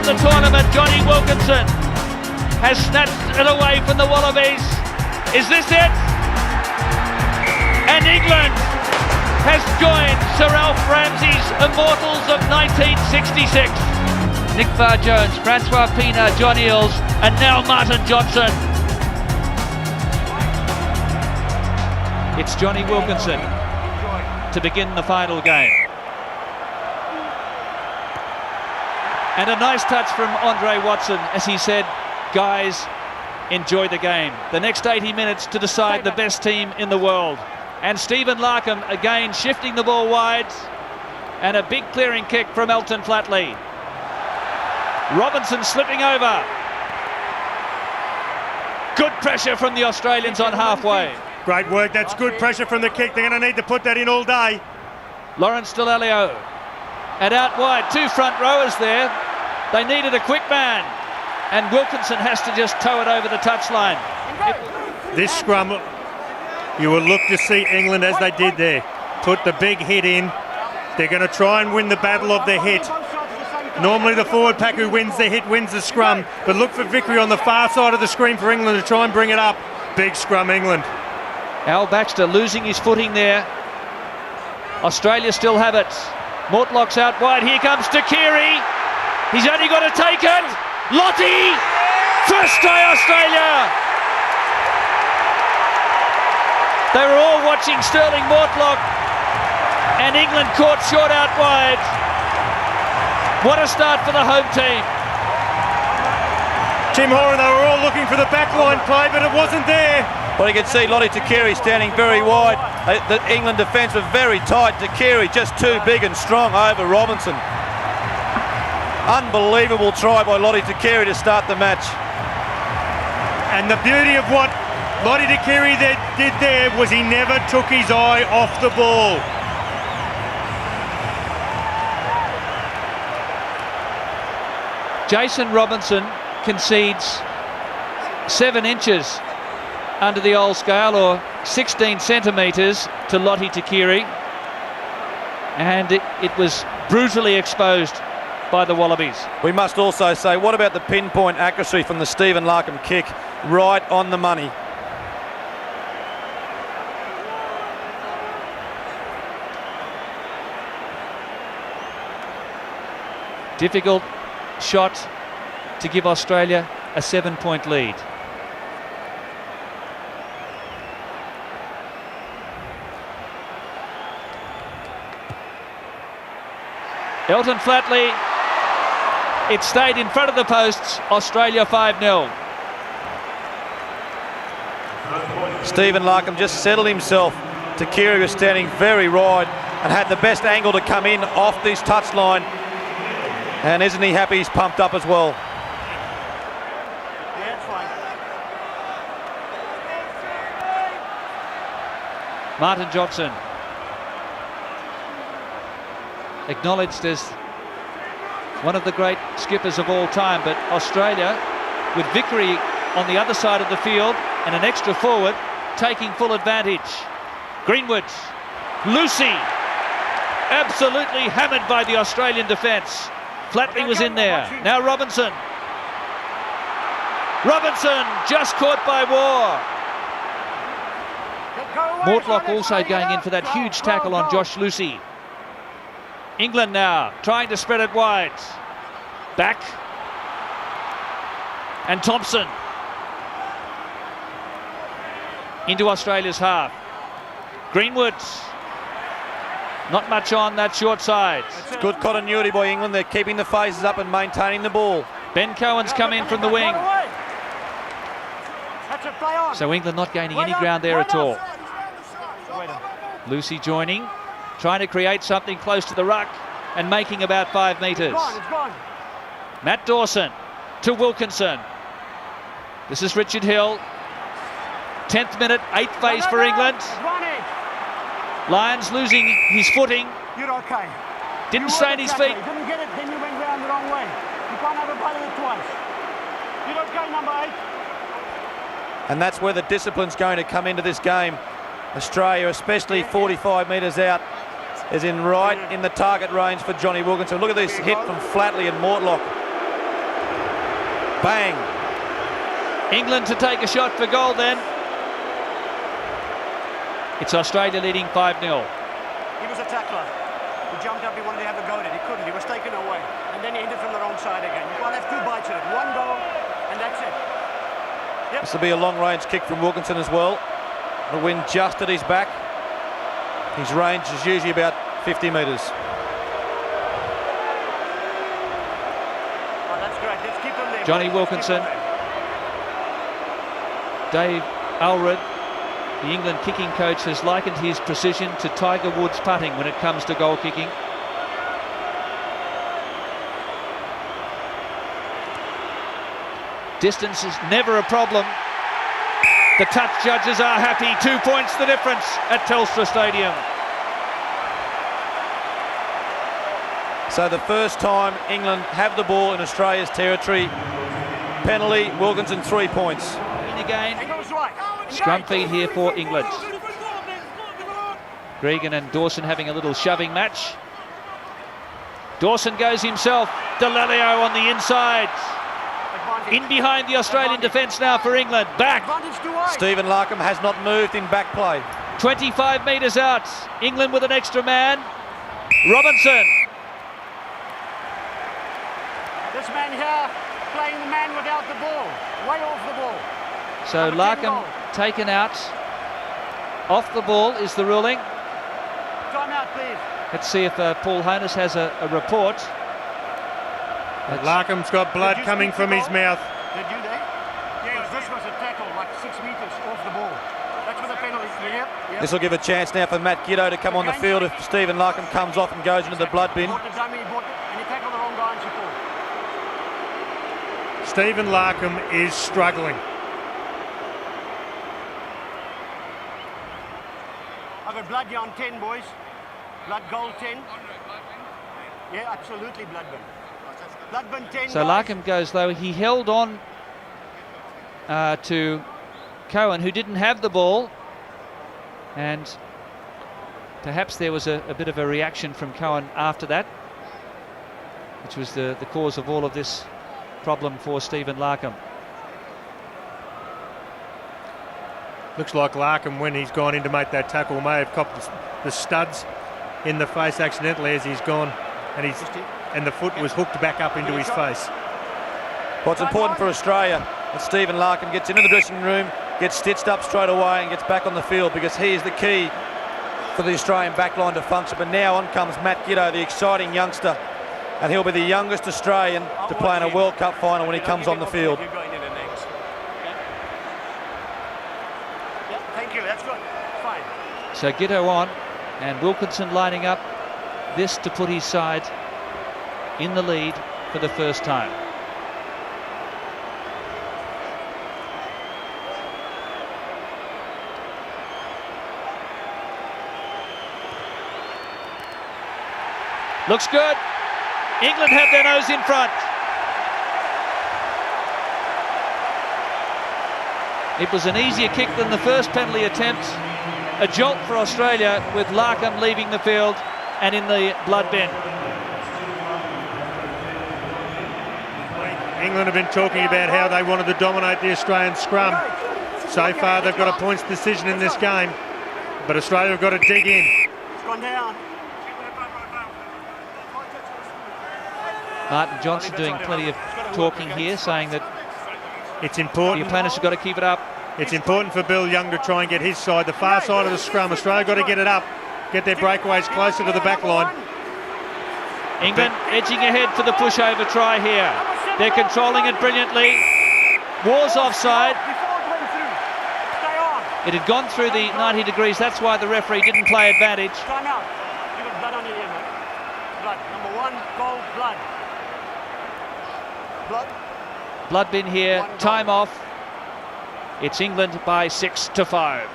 the tournament, Jonny Wilkinson, has snatched it away from the Wallabies. Is this it? And England has joined Sir Alf Ramsey's Immortals of 1966. Nick Farr-Jones, Francois Pienaar, John Eales, and now Martin Johnson. It's Jonny Wilkinson to begin the final game. And a nice touch from Andre Watson as he said, guys, enjoy the game. The next 80 minutes to decide the best team in the world. And Stephen Larkham again shifting the ball wide. And a big clearing kick from Elton Flatley. Robinson slipping over. Good pressure from the Australians on halfway. Great work, that's good pressure from the kick. They're going to need to put that in all day. Lawrence Dallaglio. And out wide, two front rowers there. They needed a quick man. And Wilkinson has to just tow it over the touchline. This scrum, you will look to see England as they did there. Put the big hit in. They're going to try and win the battle of the hit. Normally the forward pack who wins the hit wins the scrum. But look for victory on the far side of the screen for England to try and bring it up. Big scrum, England. Al Baxter losing his footing there. Australia still have it. Mortlock's out wide. Here comes Takiri. He's only got to take it. Lottie! First try Australia! They were all watching Sterling Mortlock, and England caught short out wide. What a start for the home team. Tim Horan, they were all looking for the backline play, but it wasn't there. Well, you can see Lottie Takiri standing very wide. The England defence were very tight. Takiri just too big and strong over Robinson. Unbelievable try by Lottie Takiri to start the match. And the beauty of what Lottie Takiri did there was he never took his eye off the ball. Jason Robinson concedes 7 inches under the old scale, or 16 centimetres to Lottie Takiri, and it was brutally exposed by the Wallabies. We must also say, what about the pinpoint accuracy from the Stephen Larkham kick? Right on the money. Difficult shot to give Australia a 7-point lead. Elton Flatley, it stayed in front of the posts. Australia 5-0. Stephen Larkham just settled himself. Takiri was standing very wide and had the best angle to come in off this touchline. And isn't he happy he's pumped up as well? Yeah, it's fine. Martin Johnson, acknowledged as one of the great skippers of all time, but Australia, with victory on the other side of the field and an extra forward, taking full advantage. Greenwood, Lucy, absolutely hammered by the Australian defence. Flatley was in there. Now Robinson. Robinson just caught by War. Mortlock also going in for that huge tackle on Josh Lucy. England now trying to spread it wide. Back. And Thompson. Into Australia's half. Greenwood. Not much on that short side. It's good continuity by England. They're keeping the faces up and maintaining the ball. Ben Cohen's come in from the wing. So England not gaining any ground there at all. Lucy joining, trying to create something close to the ruck and making about 5 metres. Matt Dawson to Wilkinson. This is Richard Hill. 10th minute, 8th phase for England. Lyons losing his footing. You're okay. Didn't stay on his feet. Didn't get it, then you went round the wrong way. You can't have a play of it twice. You're okay, number 8. And that's where the discipline's going to come into this game. Australia, especially 45 metres out, is right in the target range for Jonny Wilkinson. Look at this hit from Flatley and Mortlock. Bang. England to take a shot for goal then. It's Australia leading 5-0. He was a tackler. He jumped up, he wanted to have a go at it. He couldn't, he was taken away. And then he ended from the wrong side again. You can't have two bites at it. One go, and that's it. Yep. This will be a long-range kick from Wilkinson as well. The wind just at his back. His range is usually about 50 metres. Oh, that's great. Let's keep him there. Jonny Wilkinson. Dave Alred, the England kicking coach, has likened his precision to Tiger Woods putting when it comes to goal kicking. Distance is never a problem. The touch judges are happy. 2 points the difference at Telstra Stadium. So the first time England have the ball in Australia's territory. Penalty, Wilkinson 3 points. In again. England's right. Scrum feed here for England. Gregan and Dawson having a little shoving match. Dawson goes himself. Delalio on the inside. In behind the Australian defence now for England. Back. Stephen Larkham has not moved in back play. 25 metres out. England with an extra man. Robinson. This man here playing the man without the ball. Way off the ball. So Larkham taken out. Off the ball is the ruling. Time out, please. Let's see if Paul Honus has a report. Larkham's got blood coming from his mouth. Did you there? Yeah, this was a tackle like 6 metres off the ball. That's what the penalty. Yep. This will give a chance now for Matt Giddo to come on the field if Stephen Larkham comes off and goes into the blood bin. He bought the dummy, and he tackled the wrong guy in support. Stephen Larkham is struggling. I've got blood here on 10, boys. Blood goal 10. Yeah, absolutely blood bin. Blood bin 10. So guys. Larkham goes low. He held on to Cohen, who didn't have the ball, and perhaps there was a bit of a reaction from Cohen after that, which was the cause of all of this problem for Stephen Larkham. Looks like Larkham, when he's gone in to make that tackle, may have copped the studs in the face accidentally as he's gone, and the foot was hooked back up into his face. What's important for Australia that Stephen Larkham gets into the dressing room, gets stitched up straight away and gets back on the field, because he is the key for the Australian backline to function. But now on comes Matt Giddo, the exciting youngster, and he'll be the youngest Australian to play in a World Cup final when he comes on the field. Thank you, that's good. Fine. So Giddo on, and Wilkinson lining up this to put his side in the lead for the first time. Looks good. England have their nose in front. It was an easier kick than the first penalty attempt. A jolt for Australia with Larkham leaving the field and in the blood bin. England have been talking about how they wanted to dominate the Australian scrum. So far they've got a points decision in this game, but Australia have got to dig in. It's gone down. Martin Johnson doing plenty of talking here, saying that It's the important. opponents have got to keep it up. It's important for Bill Young to try and get his side, the far side of the scrum. Australia got to get it up, get their breakaways closer to the back line. England edging ahead for the pushover try here. They're controlling it brilliantly. Wars offside. Before it went through. Stay on. It had gone through the 90 degrees. That's why the referee didn't play advantage. Time out. You got blood on your ear, man. Blood. Number 1, goal, blood. Blood. Blood bin here. Time off. It's England by 6-5.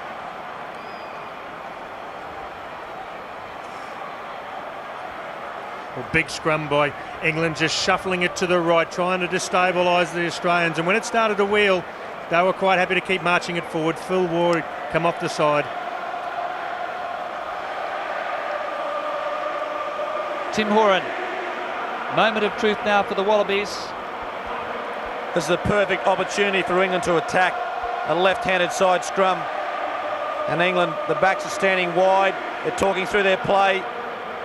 Well, big scrum by England, just shuffling it to the right, trying to destabilise the Australians. And when it started to wheel, they were quite happy to keep marching it forward. Phil Ward come off the side. Tim Horan. Moment of truth now for the Wallabies. This is a perfect opportunity for England to attack a left-handed side scrum. And England, the backs are standing wide. They're talking through their play.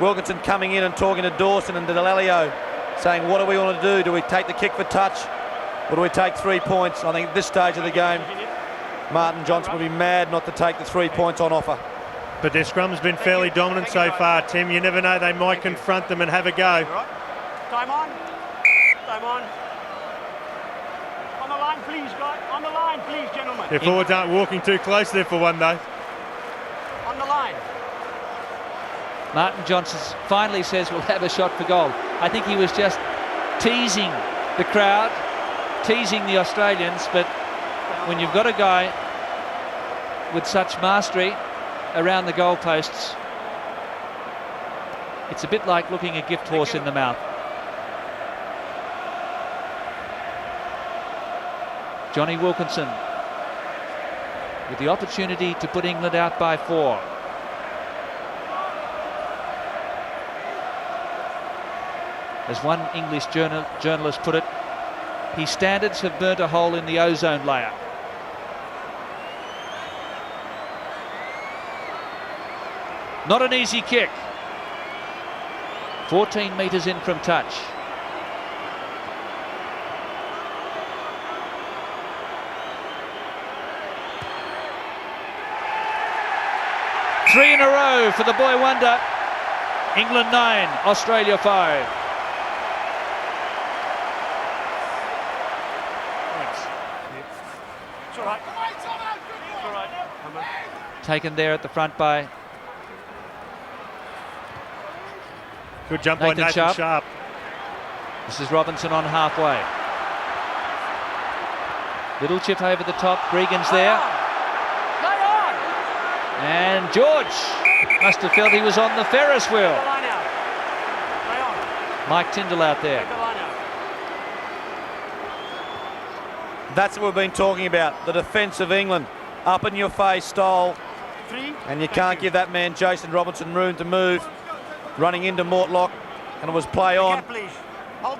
Wilkinson coming in and talking to Dawson and Delalio, saying, what do we want to do? Do we take the kick for touch, or do we take 3 points? I think at this stage of the game, Martin Johnson would be mad not to take the 3 points on offer. But their scrum's been fairly dominant so far, Tim. You never know, they might confront them and have a go. Time on. Time on. On the line, please, guys. On the line, please, gentlemen. Their forwards aren't walking too close there for one, though. On the line. Martin Johnson finally says we'll have a shot for goal. I think he was just teasing the crowd, teasing the Australians, but when you've got a guy with such mastery around the goalposts, it's a bit like looking a gift horse in the mouth. Jonny Wilkinson with the opportunity to put England out by 4. As one English journalist put it, his standards have burnt a hole in the ozone layer. Not an easy kick. 14 metres in from touch. Three in a row for the boy wonder. England 9, Australia 5. It's all right. It's all right. Taken there at the front by Good jump by Nathan Sharp. This is Robinson on halfway. Little chip over the top. Gregan's there. And George must have felt he was on the Ferris wheel. Mike Tyndall out there. That's what we've been talking about. The defence of England. Up in your face style. And you can't give that man Jason Robinson room to move. Running into Mortlock, and it was play on.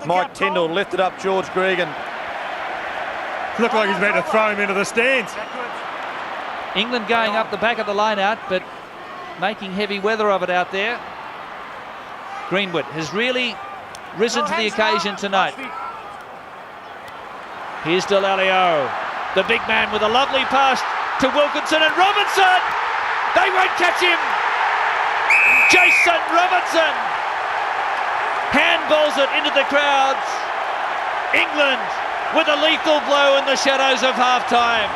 Mike Tyndall lifted up George Gregan. Looked like he's about to throw him into the stands. England going up the back of the line out, but making heavy weather of it out there. Greenwood has really risen to the occasion tonight. Here's Delalio, the big man with a lovely pass to Wilkinson, and Robinson! They won't catch him! Jason Robinson handballs it into the crowds. England with a lethal blow in the shadows of halftime.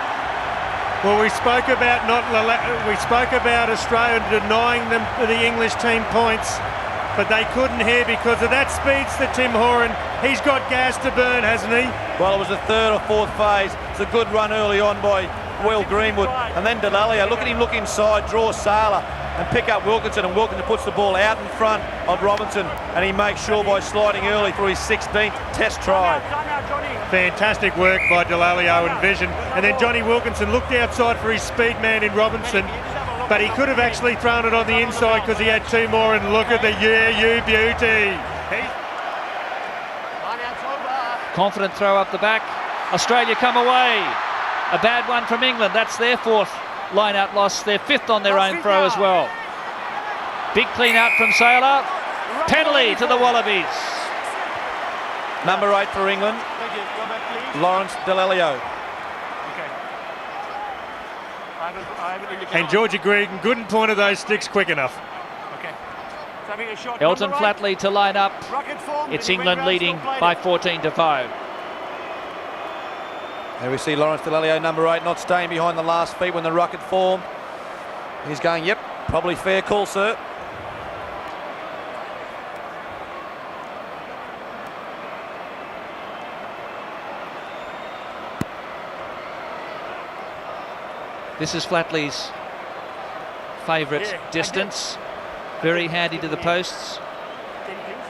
Well, we spoke about Australia denying them the English team points, but they couldn't here because of that speedster Tim Horan. He's got gas to burn, hasn't he? Well, it was the third or fourth phase. It's a good run early on by Will Greenwood, and then Delalio. Look at him look inside, draw Sailor, and pick up Wilkinson, and Wilkinson puts the ball out in front of Robinson, and he makes sure by sliding early for his 16th test try. Fantastic work by Delalio and Vision. And then Jonny Wilkinson looked outside for his speed man in Robinson, but he could have actually thrown it on the inside because he had two more, and look at the you beauty. Confident throw up the back. Australia come away. A bad one from England. That's their fourth line-out loss. Their fifth on their own throw as well. Big clean out from Sailor. Penalty to the Wallabies. Number 8 for England. Lawrence Delalio. And Georgie Gregan couldn't point of those sticks quick enough. Elton Flatley to line up. It's England leading by 14-5. There we see Lawrence Delalio, number 8, not staying behind the last feet when the ruck had formed. He's going, yep, probably fair call, sir. This is Flatley's favourite distance. Very handy to the posts.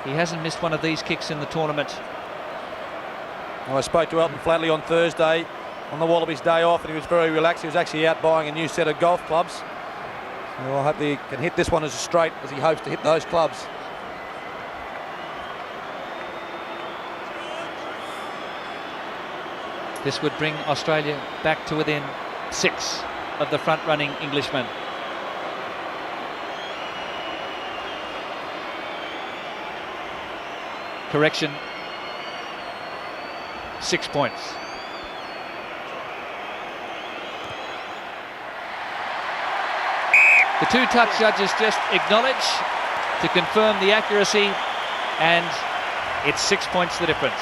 He hasn't missed one of these kicks in the tournament. Well, I spoke to Elton Flatley on Thursday on the Wallabies' day off, and he was very relaxed. He was actually out buying a new set of golf clubs. So I hope he can hit this one as straight as he hopes to hit those clubs. This would bring Australia back to within 6 of the front-running Englishmen. Correction, 6 points. The two touch judges just acknowledge to confirm the accuracy, and it's 6 points the difference.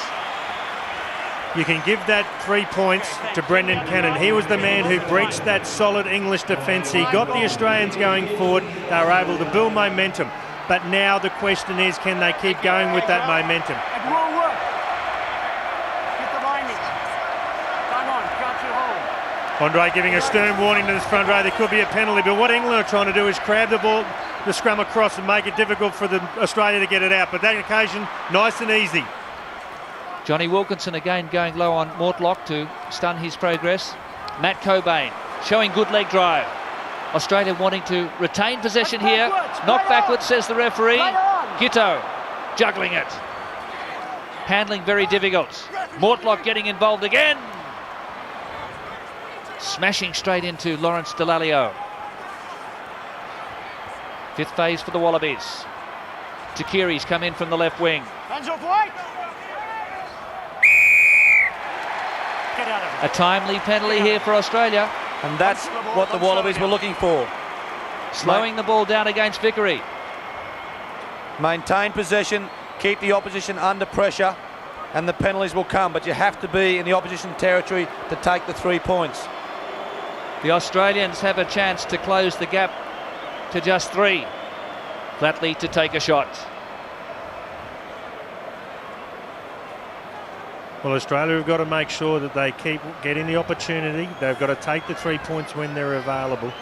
You can give that 3 points to Brendan Cannon. He was the man who breached that solid English defence. He got the Australians going forward. They were able to build momentum. But now the question is, can they keep going with that momentum? It won't work. Get the binding. Come on, catch it home. Andre giving a stern warning to this front row. There could be a penalty, but what England are trying to do is crab the ball, the scrum across, and make it difficult for Australia to get it out. But that occasion, nice and easy. Jonny Wilkinson again going low on Mortlock to stun his progress. Matt Cobain showing good leg drive. Australia wanting to retain possession here. Not backwards, says the referee. Giteau juggling it. Handling very difficult. Mortlock getting involved again. Smashing straight into Lawrence Dallaglio. Fifth phase for the Wallabies. Takiri's come in from the left wing. Hands off White. Get out of it. A timely penalty here for Australia. And that's what the Wallabies were looking for. Slowing the ball down against Vickery. Maintain possession, keep the opposition under pressure, and the penalties will come. But you have to be in the opposition territory to take the 3 points. The Australians have a chance to close the gap to just 3. Flatley to take a shot. Well, Australia have got to make sure that they keep getting the opportunity. They've got to take the 3 points when they're available.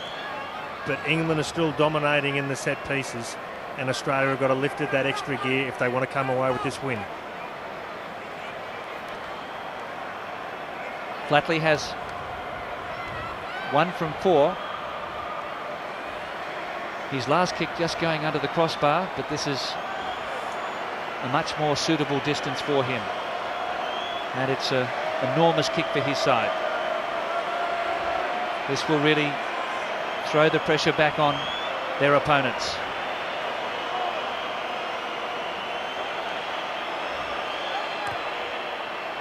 But England are still dominating in the set pieces, and Australia have got to lift it that extra gear if they want to come away with this win. Flatley has 1 from 4. His last kick just going under the crossbar, but this is a much more suitable distance for him. And it's an enormous kick for his side. This will really throw the pressure back on their opponents.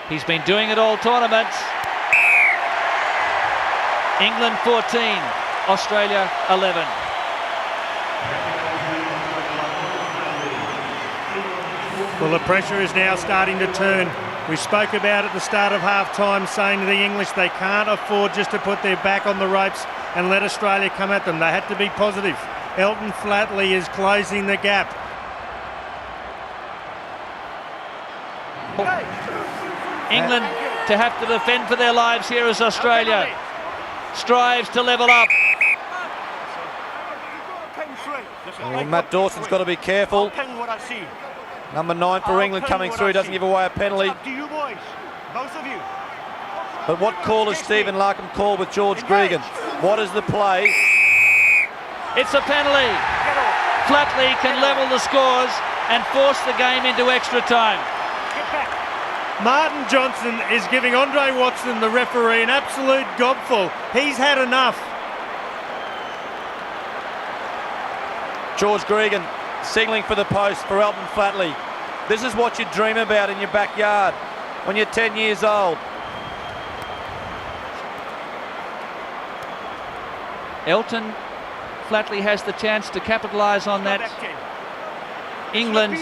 He's been doing it all tournament. England 14, Australia 11. Well, the pressure is now starting to turn. We spoke about at the start of half-time, saying to the English they can't afford just to put their back on the ropes and let Australia come at them. They had to be positive. Elton Flatley is closing the gap. England to have to defend for their lives here as Australia strives to level up. Well, Matt Dawson's got to be careful. Number 9 for England coming through, doesn't give away a penalty. Up to you boys, both of you. But what call has Stephen Larkham called with George Gregan? What is the play? It's a penalty. Flatley can level the scores and force the game into extra time. Get back. Martin Johnson is giving Andre Watson, the referee, an absolute gobful. He's had enough. George Gregan signalling for the post for Elton Flatley. This is what you dream about in your backyard when you're 10 years old. Elton Flatley has the chance to capitalise on that England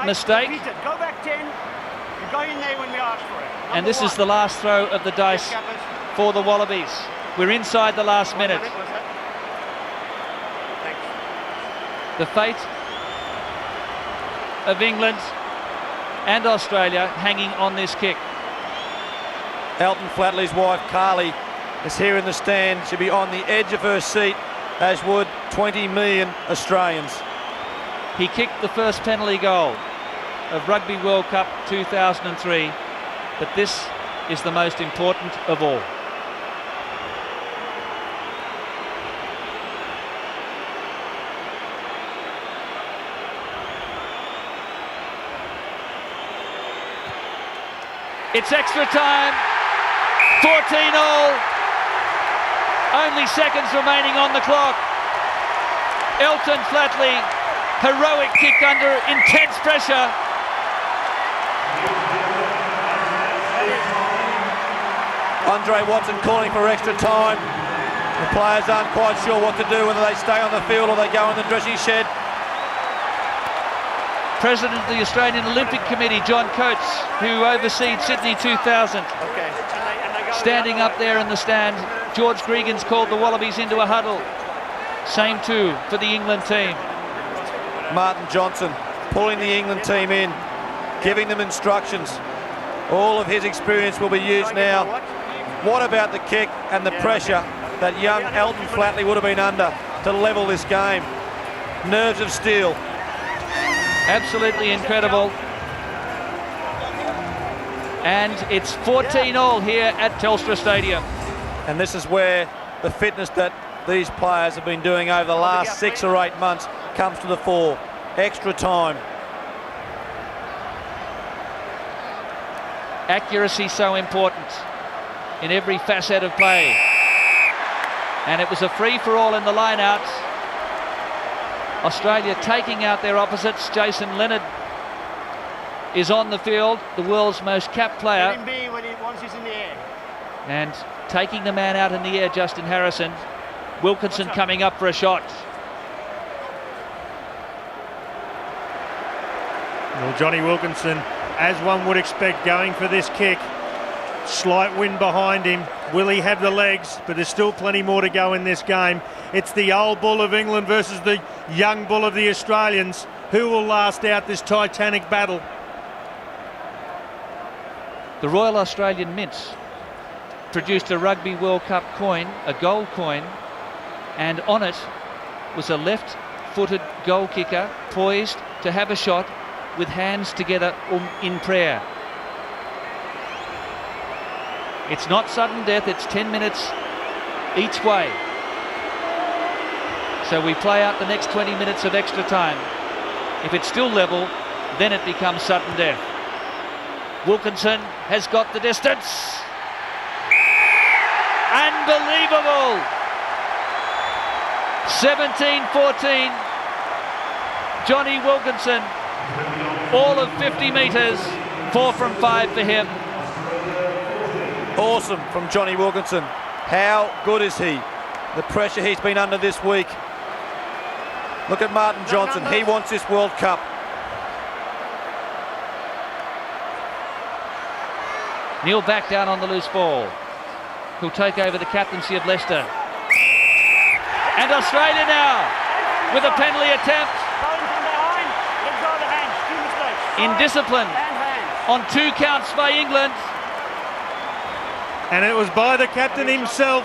mistake. Go back 10. You go in there when we ask for it. And this is the last throw of the dice for the Wallabies. We're inside the last minute. The fate of England and Australia hanging on this kick. Elton Flatley's wife Carly is here in the stand. She'll be on the edge of her seat, as would 20 million Australians. He kicked the first penalty goal of Rugby World Cup 2003, but this is the most important of all. It's extra time. 14-all. Only seconds remaining on the clock. Elton Flatley, heroic kick under intense pressure. Andre Watson calling for extra time. The players aren't quite sure what to do, whether they stay on the field or they go in the dressing shed. President of the Australian Olympic Committee, John Coates, who oversees Sydney 2000, standing up there in the stand. George Gregan's called the Wallabies into a huddle. Same too for the England team. Martin Johnson pulling the England team in, giving them instructions. All of his experience will be used now. What about the kick and the pressure that young Elton Flatley would have been under to level this game? Nerves of steel. Absolutely incredible. And it's 14-all here at Telstra Stadium. And this is where the fitness that these players have been doing over the last 6 or 8 months comes to the fore. Extra time. Accuracy so important in every facet of play. And it was a free-for-all in the line-out. Australia taking out their opposites. Jason Leonard is on the field, the world's most capped player. Once he's in the air. And taking the man out in the air, Justin Harrison. Wilkinson coming up for a shot. Well, Jonny Wilkinson, as one would expect, going for this kick. Slight wind behind him. Will he have the legs? But there's still plenty more to go in this game. It's the old bull of England versus the young bull of the Australians. Who will last out this titanic battle? The Royal Australian Mint produced a Rugby World Cup coin, a gold coin, and on it was a left-footed goal kicker poised to have a shot with hands together in prayer. It's not sudden death, it's 10 minutes each way. So we play out the next 20 minutes of extra time. If it's still level, then it becomes sudden death. Wilkinson has got the distance. Unbelievable! 17-14. Jonny Wilkinson, all of 50 metres, 4 from 5 for him. Awesome from Jonny Wilkinson. How good is he? The pressure he's been under this week. Look at Martin Johnson. He wants this World Cup. Neil back down on the loose ball. He'll take over the captaincy of Leicester. And Australia now with a penalty attempt. In discipline on 2 counts by England. And it was by the captain himself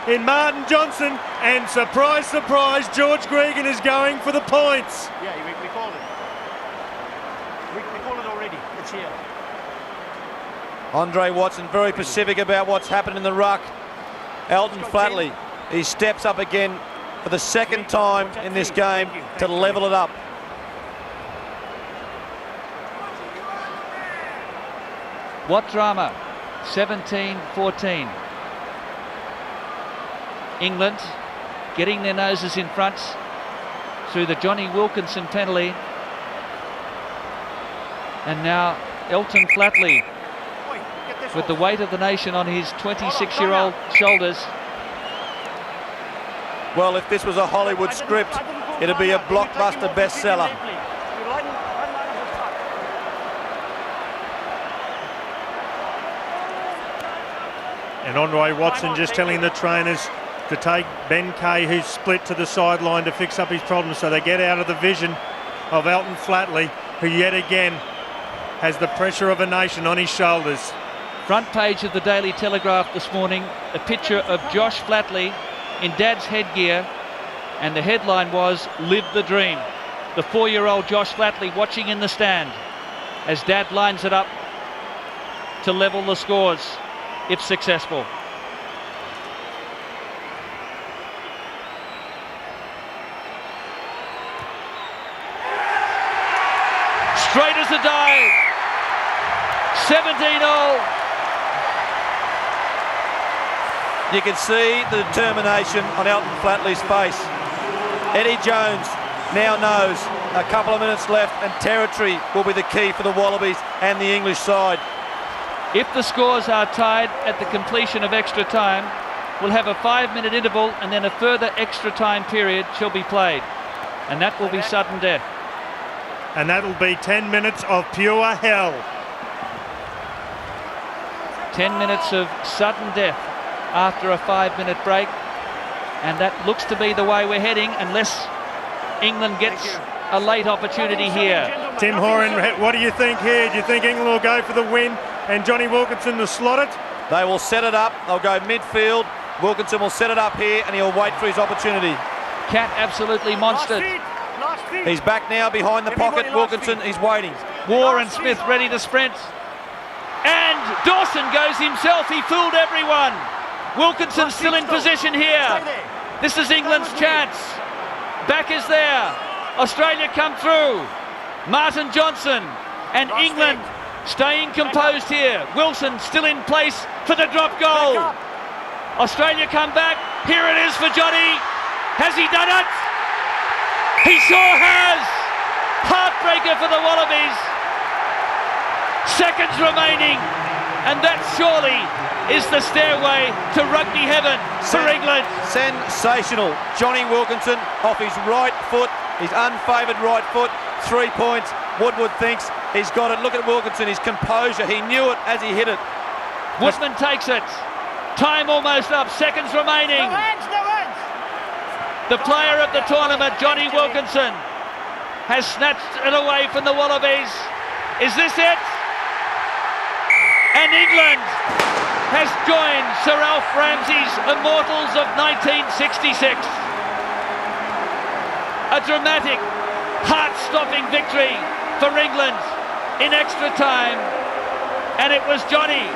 in Martin Johnson. And surprise, surprise, George Gregan is going for the points. Yeah, we called it. We called it already. It's here. Andre Watson very pacific about what's happened in the ruck. Elton Flatley, he steps up again for the second time in this game to level it up. What drama. 17-14. England getting their noses in front through the Jonny Wilkinson penalty. And now Elton Flatley, with the weight of the nation on his 26-year-old shoulders. Well, if this was a Hollywood script, it'd be a blockbuster bestseller. And Andre Watson just telling the trainers to take Ben Kay, who's split, to the sideline to fix up his problems, so they get out of the vision of Elton Flatley, who yet again has the pressure of a nation on his shoulders. Front page of the Daily Telegraph this morning, a picture of Josh Flatley in Dad's headgear, and the headline was "Live the Dream." The 4-year-old Josh Flatley watching in the stand as Dad lines it up to level the scores, if successful. Straight as a die. 17-all. You can see the determination on Elton Flatley's face. Eddie Jones now knows a couple of minutes left and territory will be the key for the Wallabies and the English side. If the scores are tied at the completion of extra time, we'll have a 5-minute interval and then a further extra time period shall be played. And that will be sudden death. And that'll be 10 minutes of pure hell. 10 minutes of sudden death after a 5-minute break. And that looks to be the way we're heading unless England gets a late opportunity here. Tim Horan, what do you think here? Do you think England will go for the win and Jonny Wilkinson will slot it? They will set it up. They'll go midfield. Wilkinson will set it up here and he'll wait for his opportunity. Cat absolutely monstered. He's back now behind the pocket. Wilkinson, he's waiting. War and Smith ready to sprint. And Dawson goes himself. He fooled everyone. Wilkinson still in position here. This is England's chance. Back is there. Australia come through. Martin Johnson and England staying composed here. Wilson still in place for the drop goal. Australia come back. Here it is for Jonny. Has he done it? He sure has. Heartbreaker for the Wallabies. Seconds remaining. And that surely is the stairway to rugby heaven for England. Sensational. Jonny Wilkinson off his right foot, his unfavoured right foot, 3 points. Woodward thinks he's got it. Look at Wilkinson, his composure. He knew it as he hit it. Woodman takes it. Time almost up, seconds remaining. No hands, no hands. The player of the tournament, Jonny Wilkinson, has snatched it away from the Wallabies. Is this it? And England has joined Sir Alf Ramsey's Immortals of 1966. A dramatic, heart-stopping victory for England in extra time. And it was Jonny,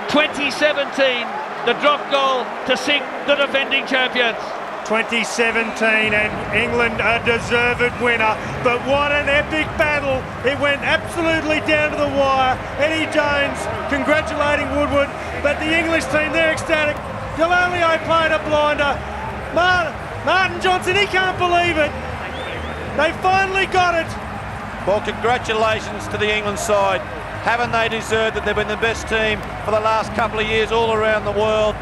2017, the drop goal to sink the defending champions. 2017, and England a deserved winner. But what an epic battle. It went absolutely down to the wire. Eddie Jones congratulating Woodward, but the English team, they're ecstatic. Delalio played a blinder. Martin Johnson, he can't believe it. They finally got it. Well, congratulations to the England side. Haven't they deserved it? They've been the best team for the last couple of years all around the world.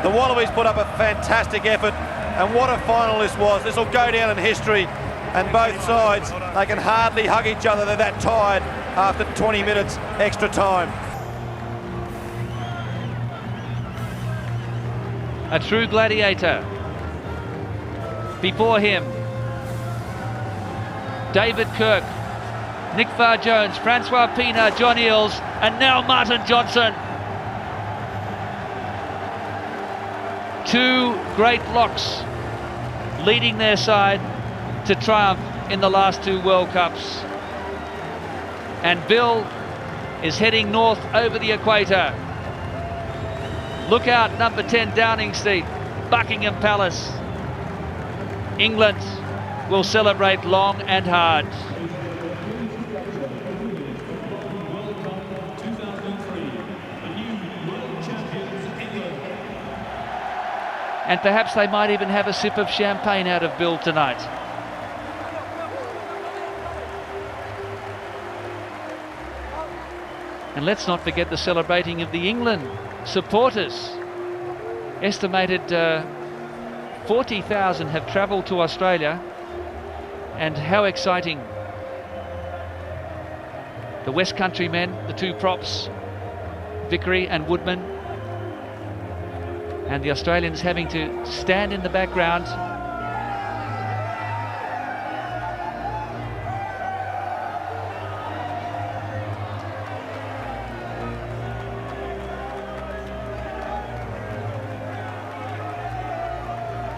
The Wallabies put up a fantastic effort, and what a final this was. This will go down in history, and both sides, they can hardly hug each other. They're that tired after 20 minutes extra time. A true gladiator. Before him, David Kirk, Nick Farr-Jones, Francois Pienaar, John Eales, and now Martin Johnson. Two great locks leading their side to triumph in the last two World Cups. And Bill is heading north over the equator. Look out, number 10 Downing Street, Buckingham Palace. England will celebrate long and hard. And perhaps they might even have a sip of champagne out of Bill tonight. And let's not forget the celebrating of the England supporters. Estimated 40,000 have travelled to Australia. And how exciting. The West Country men, the two props, Vickery and Woodman, and the Australians having to stand in the background.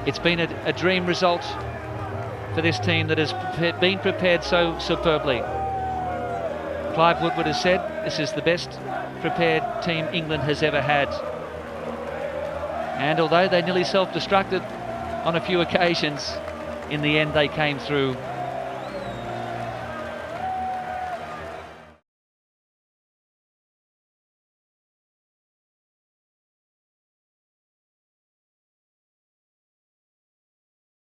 It's been a dream result for this team that has been prepared so superbly. Clive Woodward has said this is the best prepared team England has ever had. And although they nearly self-destructed on a few occasions, in the end they came through